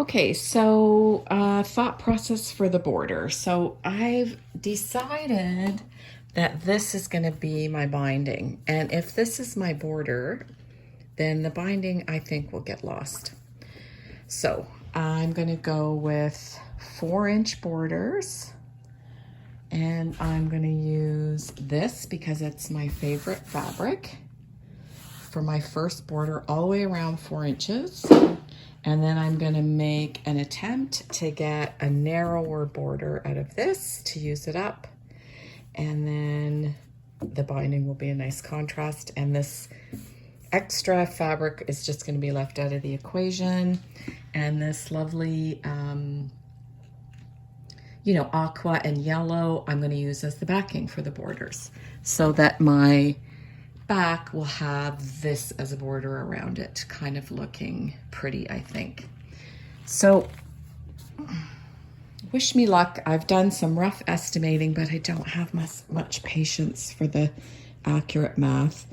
Okay, so thought process for the border. So I've decided that this is going to be my binding. And if this is my border, then the binding I think will get lost. So I'm going to go with 4-inch borders. And I'm going to use this because it's my favorite fabric for my first border all the way around 4 inches. And then I'm going to make an attempt to get a narrower border out of this to use it up. And then the binding will be a nice contrast. And this extra fabric is just going to be left out of the equation. And this lovely, aqua and yellow, I'm going to use as the backing for the borders so that my back will have this as a border around it, kind of looking pretty, I think. So wish me luck. I've done some rough estimating, but I don't have much patience for the accurate math.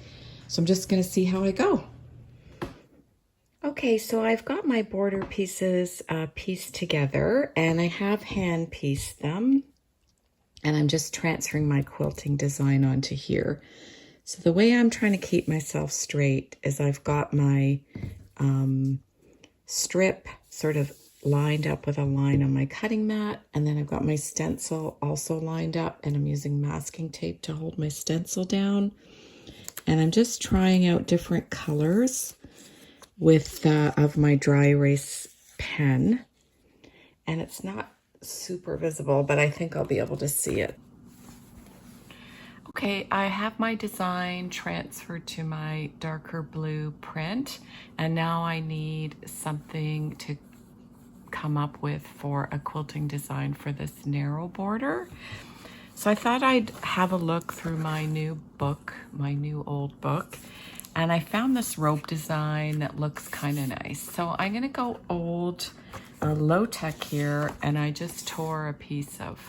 So I'm just going to see how I go. Okay, so I've got my border pieces pieced together, and I have hand pieced them, and I'm just transferring my quilting design onto here. So the way I'm trying to keep myself straight is I've got my strip sort of lined up with a line on my cutting mat, and then I've got my stencil also lined up, and I'm using masking tape to hold my stencil down. And I'm just trying out different colors with of my dry erase pen. And it's not super visible, but I think I'll be able to see it. Okay, I have my design transferred to my darker blue print, and now I need something to come up with for a quilting design for this narrow border. So I thought I'd have a look through my new book, my new old book, and I found this rope design that looks kind of nice. So I'm gonna go old, low-tech here, and I just tore a piece of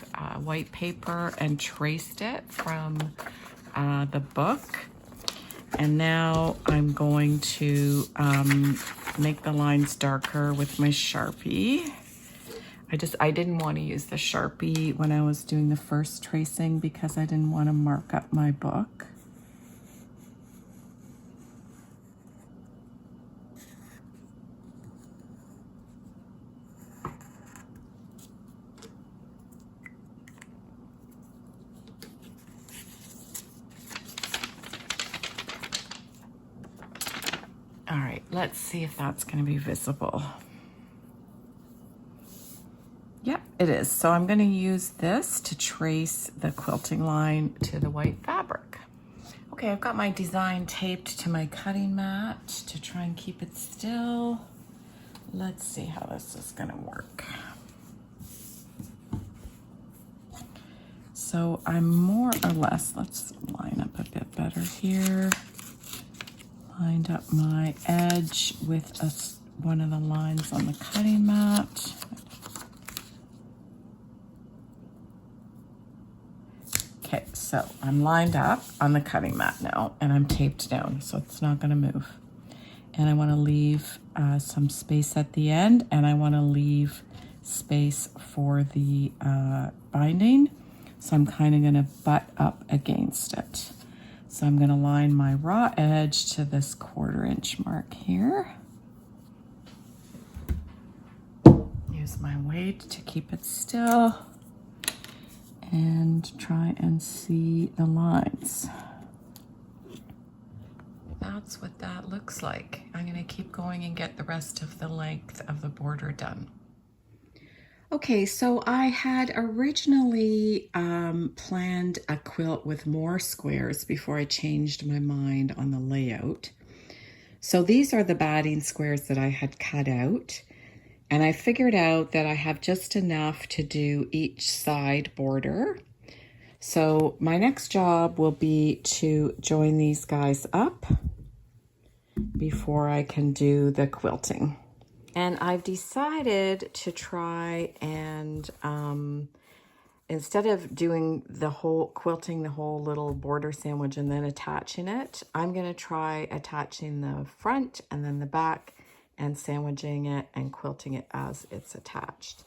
white paper and traced it from the book. And now I'm going to make the lines darker with my Sharpie. I didn't want to use the Sharpie when I was doing the first tracing because I didn't want to mark up my book. All right, let's see if that's going to be visible. Yep, it is. So I'm going to use this to trace the quilting line to the white fabric. Okay, I've got my design taped to my cutting mat to try and keep it still. Let's see how this is going to work. So I'm more or less, let's line up a bit better here. Lined up my edge with one of the lines on the cutting mat. Okay, so I'm lined up on the cutting mat now, and I'm taped down, so it's not going to move. And I want to leave some space at the end, and I want to leave space for the binding. So I'm kind of going to butt up against it. So I'm going to line my raw edge to this 1/4 inch mark here. Use my weight to keep it still and try and see the lines. That's what that looks like. I'm going to keep going and get the rest of the length of the border done. Okay, so I had originally planned a quilt with more squares before I changed my mind on the layout. So these are the batting squares that I had cut out, and I figured out that I have just enough to do each side border. So my next job will be to join these guys up before I can do the quilting. And I've decided to try and, instead of doing the whole, quilting the whole little border sandwich and then attaching it, I'm going to try attaching the front and then the back and sandwiching it and quilting it as it's attached.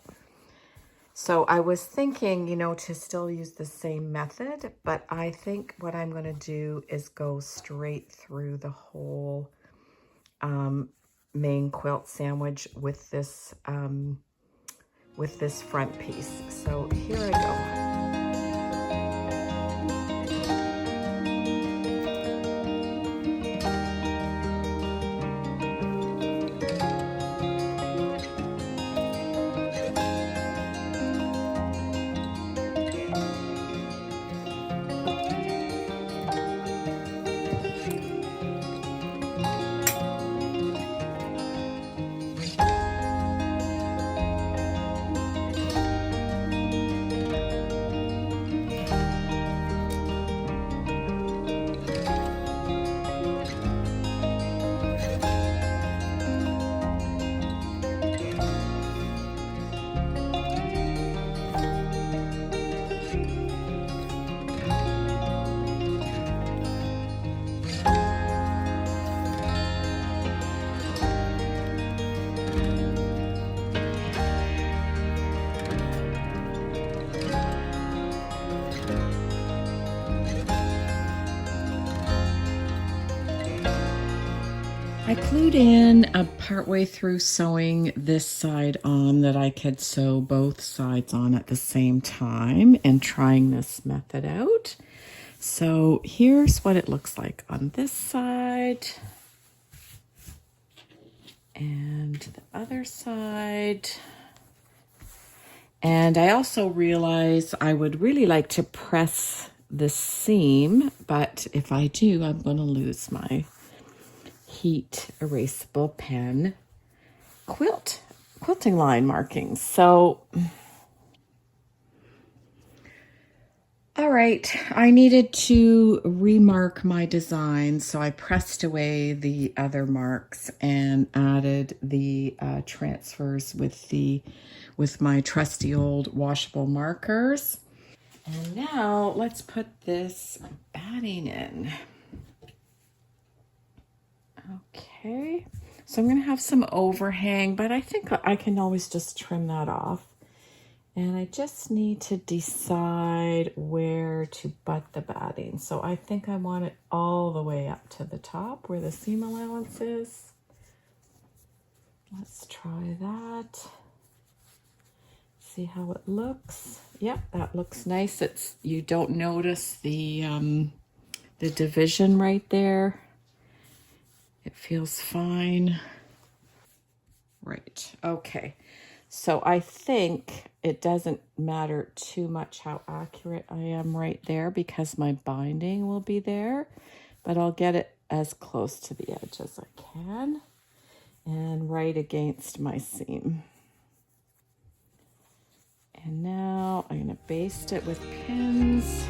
So I was thinking, you know, to still use the same method, but I think what I'm going to do is go straight through the whole main quilt sandwich with this front piece. So here I go. I glued in partway through sewing this side on that I could sew both sides on at the same time and trying this method out. So here's what it looks like on this side and the other side. And I also realized I would really like to press the seam, but if I do, I'm going to lose my heat erasable pen quilting line markings. So all right, I needed to remark my design, so I pressed away the other marks and added the transfers with my trusty old washable markers. And now let's put this batting in. Okay, so I'm going to have some overhang, but I think I can always just trim that off. And I just need to decide where to butt the batting. So I think I want it all the way up to the top where the seam allowance is. Let's try that. See how it looks. Yep, that looks nice. You don't notice the division right there. It feels fine. Right, okay. So I think it doesn't matter too much how accurate I am right there because my binding will be there, but I'll get it as close to the edge as I can and right against my seam. And now I'm going to baste it with pins.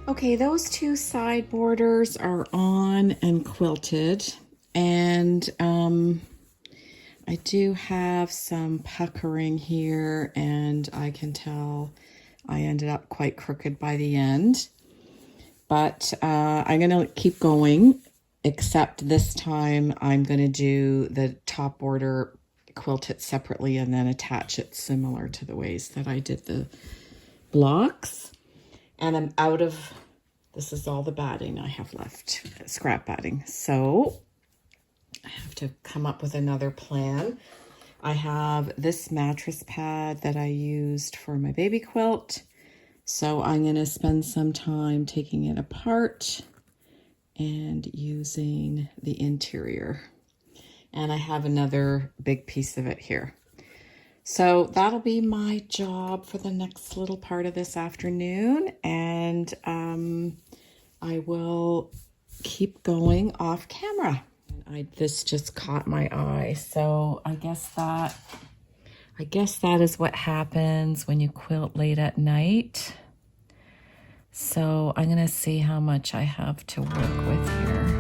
Okay, those two side borders are on and quilted, and I do have some puckering here, and I can tell I ended up quite crooked by the end. But I'm going to keep going, except this time I'm going to do the top border, quilt it separately, and then attach it similar to the ways that I did the blocks. And I'm out of, this is all the batting I have left, scrap batting. So I have to come up with another plan. I have this mattress pad that I used for my baby quilt. So I'm going to spend some time taking it apart and using the interior. And I have another big piece of it here. So that'll be my job for the next little part of this afternoon. And I will keep going off camera. This just caught my eye. So I guess that is what happens when you quilt late at night. So I'm going to see how much I have to work with here.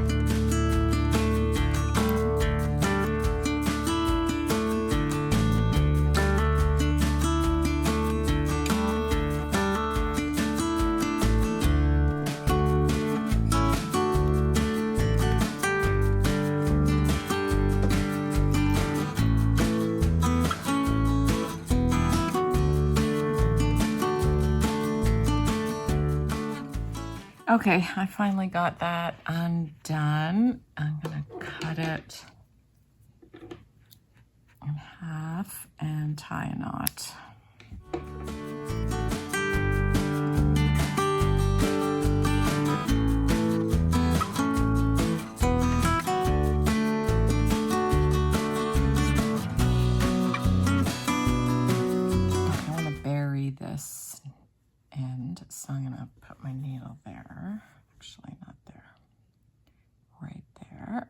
Okay, I finally got that undone. I'm gonna cut it in half and tie a knot. I want to bury this end, so I'm gonna put my needle there. Actually, not there, right there.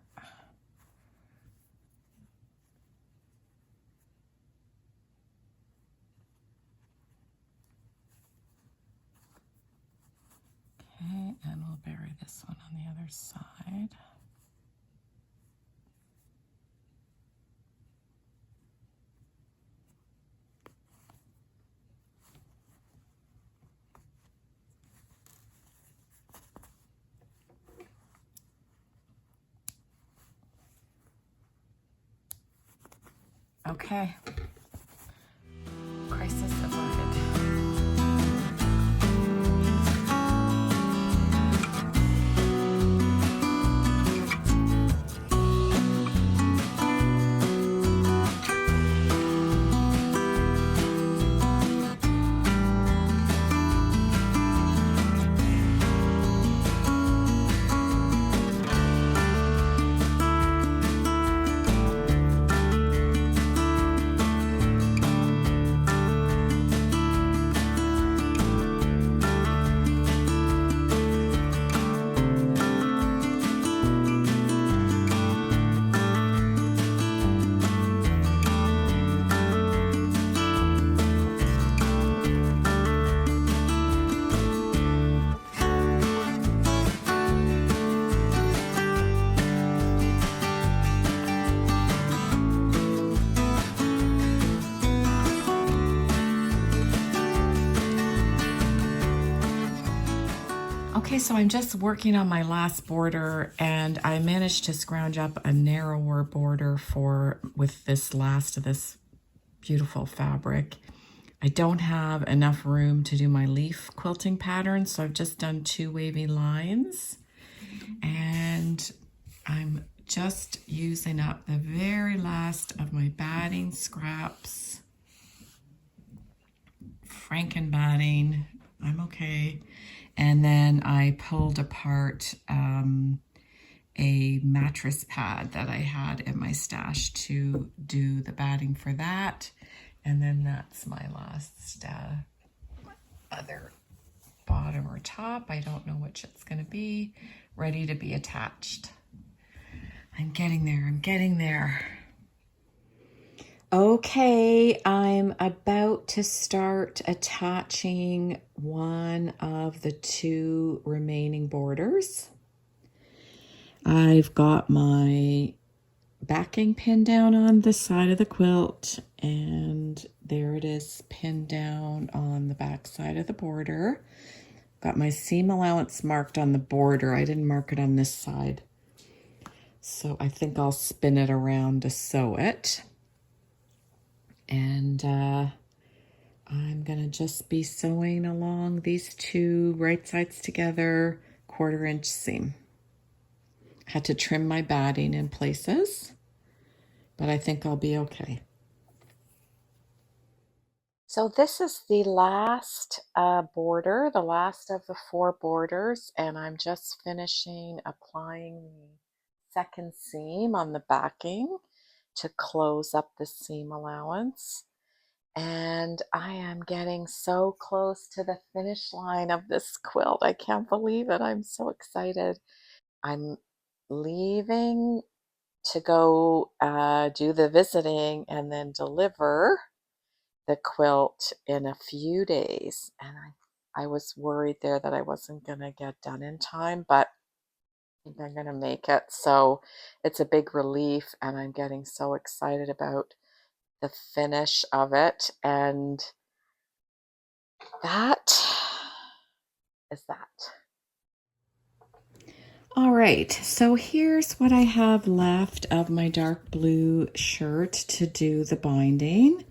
Okay, and we'll bury this one on the other side. Okay, crisis averted. Okay, so I'm just working on my last border, and I managed to scrounge up a narrower border with this last of this beautiful fabric. I don't have enough room to do my leaf quilting pattern, so I've just done 2 wavy lines, and I'm just using up the very last of my batting scraps. Franken batting, I'm okay. And then I pulled apart a mattress pad that I had in my stash to do the batting for that. And then that's my last other bottom or top. I don't know which it's going to be, ready to be attached. I'm getting there. I'm getting there. Okay, I'm about to start attaching one of the two remaining borders. I've got my backing pinned down on the side of the quilt, and there it is pinned down on the back side of the border. Got my seam allowance marked on the border. I didn't mark it on this side. So I think I'll spin it around to sew it. And I'm gonna just be sewing along these two right sides together, 1/4 inch seam. Had to trim my batting in places, but I think I'll be okay. So this is the last border, the last of the 4 borders, and I'm just finishing applying the second seam on the backing to close up the seam allowance. And I am getting so close to the finish line of this quilt. I can't believe it. I'm so excited. I'm leaving to go do the visiting and then deliver the quilt in a few days. And I was worried there that I wasn't going to get done in time, but I think I'm going to make it. So it's a big relief, and I'm getting so excited about the finish of it. And that is that. All right, so here's what I have left of my dark blue shirt to do the binding.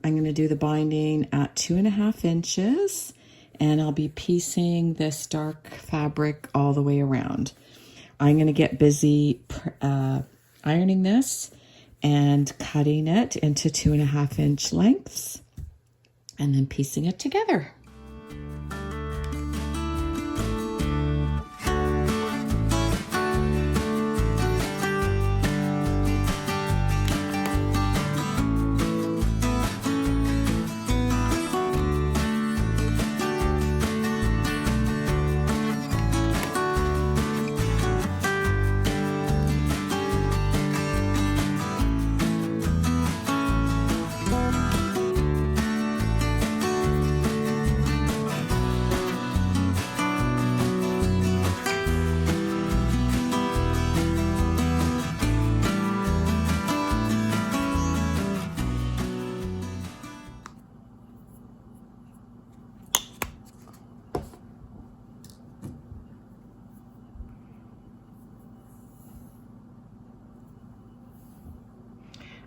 I'm going to do the binding at 2.5 inches, and I'll be piecing this dark fabric all the way around. I'm going to get busy ironing this and cutting it into 2.5 inch lengths and then piecing it together.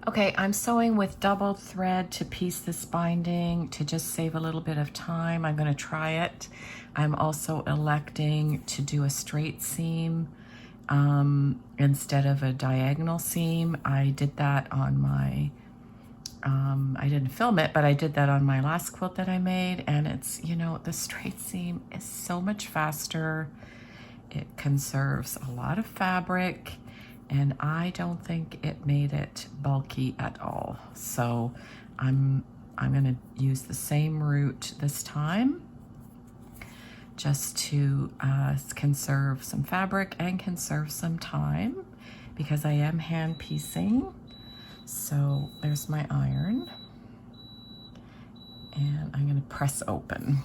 Okay, I'm sewing with double thread to piece this binding to just save a little bit of time. I'm going to try it. I'm also electing to do a straight seam instead of a diagonal seam. I did that on my, I didn't film it, but I did that on my last quilt that I made, and it's, you know, the straight seam is so much faster. It conserves a lot of fabric, and I don't think it made it bulky at all. So I'm gonna use the same route this time just to conserve some fabric and conserve some time, because I am hand piecing. So there's my iron, and I'm gonna press open.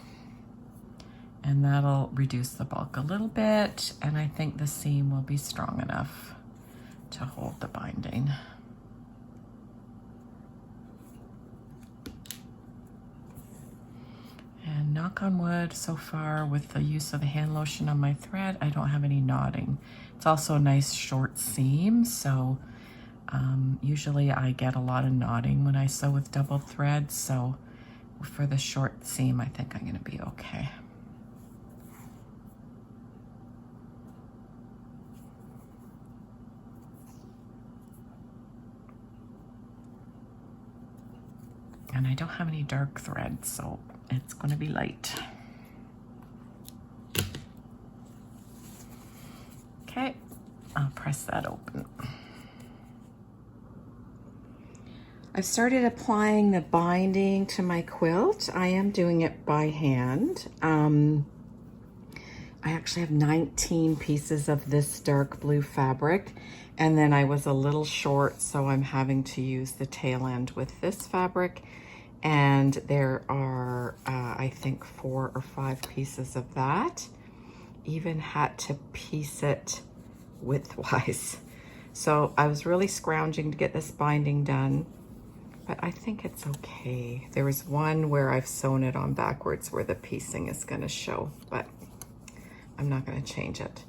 And that'll reduce the bulk a little bit, and I think the seam will be strong enough to hold the binding. And knock on wood, so far with the use of the hand lotion on my thread, I don't have any knotting. It's also a nice short seam, so usually I get a lot of knotting when I sew with double thread, so for the short seam, I think I'm gonna be okay. And I don't have any dark thread, so it's going to be light. Okay, I'll press that open. I've started applying the binding to my quilt. I am doing it by hand. I actually have 19 pieces of this dark blue fabric, and then I was a little short, so I'm having to use the tail end with this fabric. And there are, I think, 4 or 5 pieces of that. Even had to piece it widthwise. So I was really scrounging to get this binding done, but I think it's okay. There was one where I've sewn it on backwards where the piecing is going to show, but I'm not going to change it.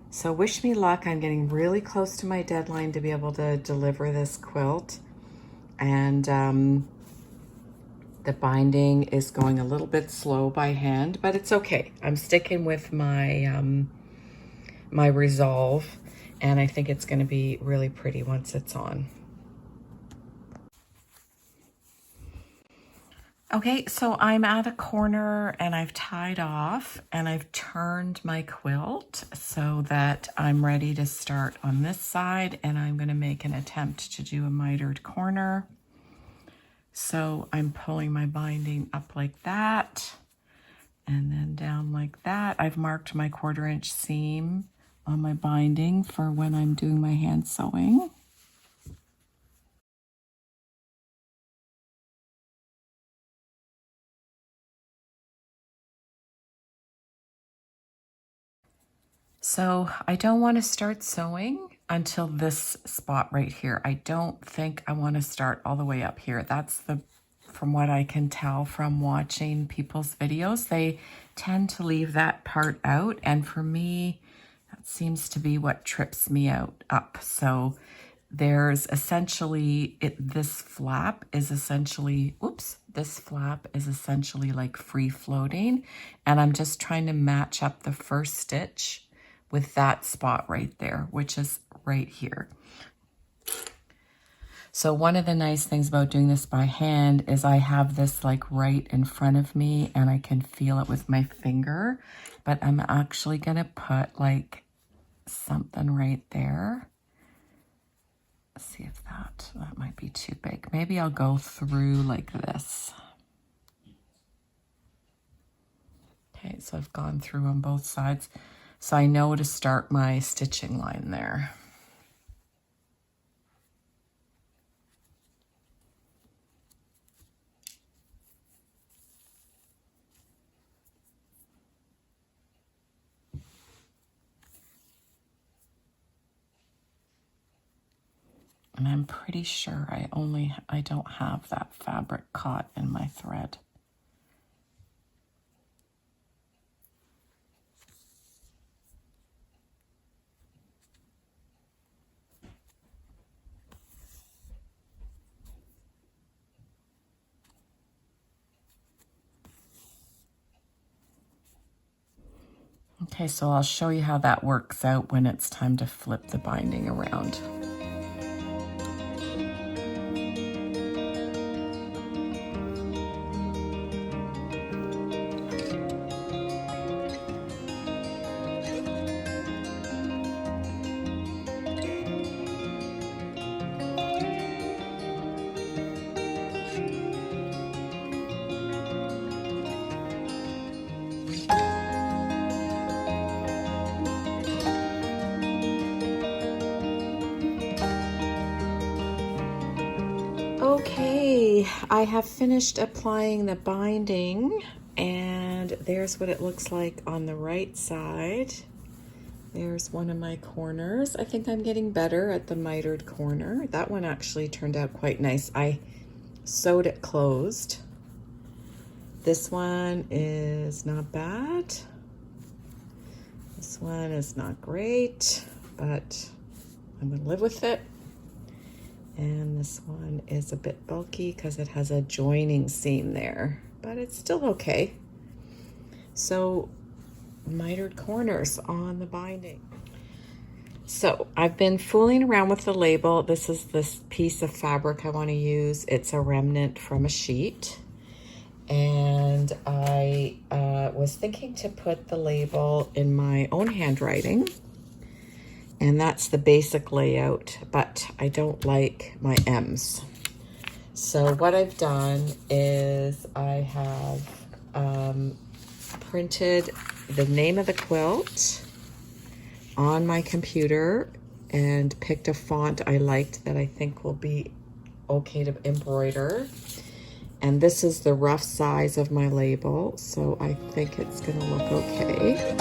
So wish me luck. I'm getting really close to my deadline to be able to deliver this quilt. And the binding is going a little bit slow by hand, but it's okay. I'm sticking with my my resolve, and I think it's going to be really pretty once it's on. Okay, so I'm at a corner and I've tied off and I've turned my quilt so that I'm ready to start on this side, and I'm going to make an attempt to do a mitered corner. So I'm pulling my binding up like that and then down like that. I've marked my 1/4 inch seam on my binding for when I'm doing my hand sewing. So I don't want to start sewing until this spot right here. I don't think I want to start all the way up here. That's from what I can tell from watching people's videos, they tend to leave that part out. And for me, that seems to be what trips me up. So there's essentially, this flap is essentially like free floating. And I'm just trying to match up the first stitch with that spot right there, which is right here. So one of the nice things about doing this by hand is I have this like right in front of me and I can feel it with my finger, but I'm actually gonna put like something right there. Let's see if that might be too big. Maybe I'll go through like this. Okay, so I've gone through on both sides. So I know to start my stitching line there. And I'm pretty sure I don't have that fabric caught in my thread. Okay, so I'll show you how that works out when it's time to flip the binding around. Okay, I have finished applying the binding, and there's what it looks like on the right side. There's one of my corners. I think I'm getting better at the mitered corner. That one actually turned out quite nice. I sewed it closed. This one is not bad. This one is not great, but I'm gonna live with it. And this one is a bit bulky because it has a joining seam there, but it's still okay. So mitered corners on the binding. So I've been fooling around with the label. This is this piece of fabric I want to use. It's a remnant from a sheet. And I was thinking to put the label in my own handwriting. And that's the basic layout, but I don't like my M's. So what I've done is I have printed the name of the quilt on my computer and picked a font I liked that I think will be okay to embroider. And this is the rough size of my label, so I think it's gonna look okay.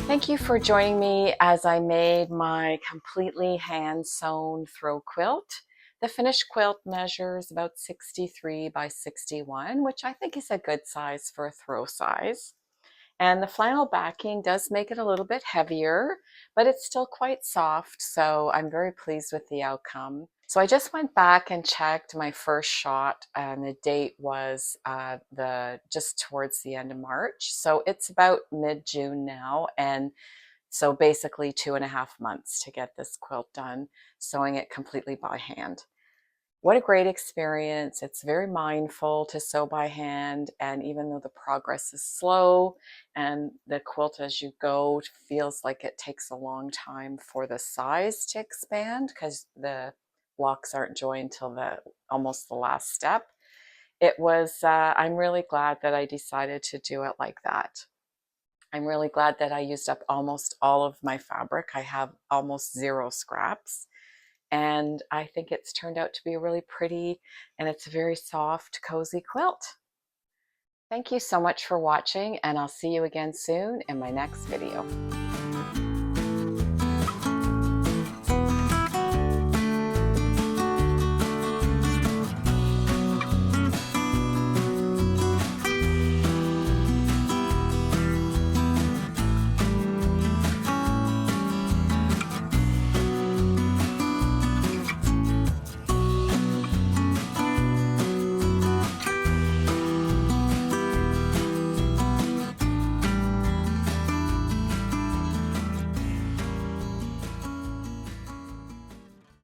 Thank you for joining me as I made my completely hand-sewn throw quilt. The finished quilt measures about 63 by 61, which I think is a good size for a throw size. And the flannel backing does make it a little bit heavier, but it's still quite soft, so I'm very pleased with the outcome. So I just went back and checked my first shot, and the date was just towards the end of March. So it's about mid-June now, and so basically 2.5 months to get this quilt done, sewing it completely by hand. What a great experience. It's very mindful to sew by hand, and even though the progress is slow and the quilt as you go feels like it takes a long time for the size to expand because the blocks aren't joined till almost the last step, I'm really glad that I decided to do it like that. I'm really glad that I used up almost all of my fabric. I have almost zero scraps. And I think it's turned out to be really pretty, and it's a very soft, cozy quilt. Thank you so much for watching, and I'll see you again soon in my next video.